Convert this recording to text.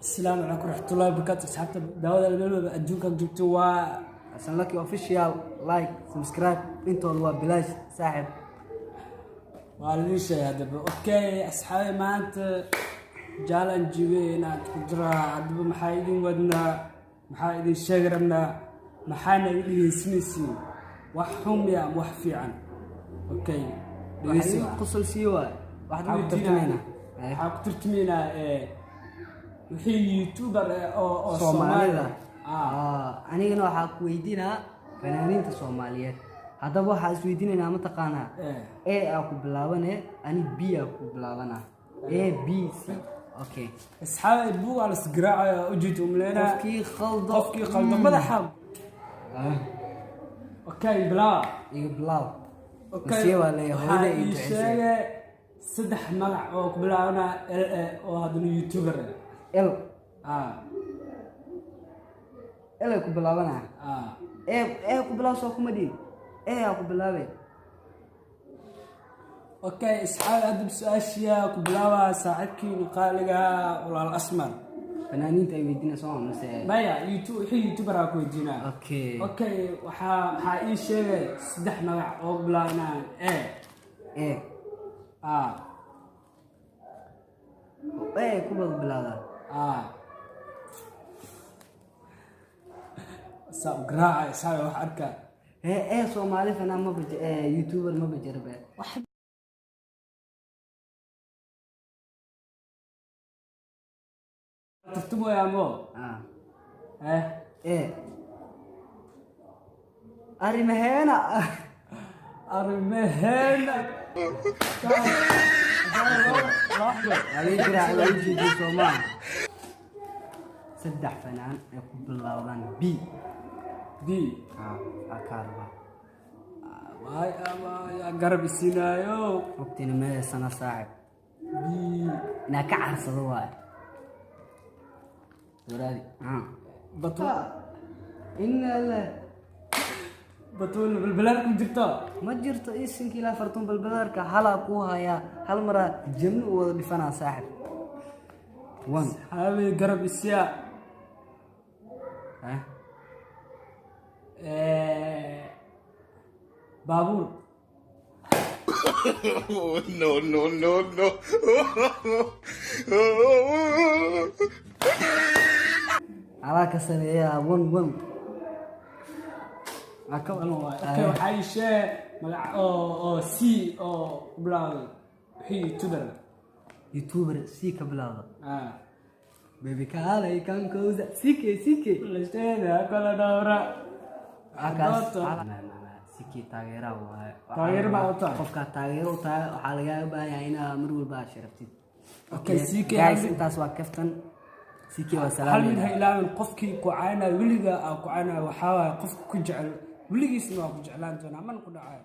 السلام عليكم ورحمة الله وبركاته. أصحاب دعوة الملوى أدوك جبتوا عشان لك أوفيشال لايك سبسكرايب أنتوا اللي بلاش صاحب وعليش هذا. أوكي أصحابي ما أنت جالن جوينا تقدر عدب محايدين ودنا محايدين شجرنا محانا اللي سمسي وحهم يا وحفي عن. أوكي waxay qosol sii waay waxaad tartamiina wixii youtuber oo Soomaalida anigana waxa ku weydiinaa fanaaniinta Soomaaliyeed hadaba waxa is weydiinayna ma taqaana A ku bilaabanay ani B ku bilaabana A B C. okay asxaab buu ala sgraaca ujeedo umleena qofkii qaldan madaxa. okay bilaaw okay wala hooyada inta saddex magac oo ku bilaabana oo hadana youtuber L ku bilaabana ku bilaab soo kuma dhiin ku bilaabay. okay asxaab hadda su'aashiya ku bilaaba saacadkii qaaliga walaal asmar fanaaniinta ay weydiinayso amase baya youtuber ku weydiina. okay waxa ii sheegay saddex magac oo bilaabana ku bilaada graaca saa wax arka Soomaali fanaan ma baje youtuber ma bajarbe tartamo ya mo arimahena saddex fanaan ay ku bilaabaan B akarba ya garab isinayo waqtina ma sana saaxib ina ka carsado waay waraadi batul balbalaarku jirto ma jirto isinkii la fartun balbalaarka hala ku haya hal mara jamni wada dhifana saaxib hawe garab isya babur no ala ka sameeyaa okay waxay sheeg magac oo C oo bilaaway youtuber C ka bilaawda baby kaalay kan kooda sike la sheega kala dhawra sike taageera waay qofka taageero waxa laga baahan yahay inaad mar walba sharafti. okay sike guys intaas waa kaftan sike waa salaam hal mid ilaahin qofkii ku caana wiliga ku caana waxa qof ku jecel wiligiisna waa ku jeclaan doona man ku dhacay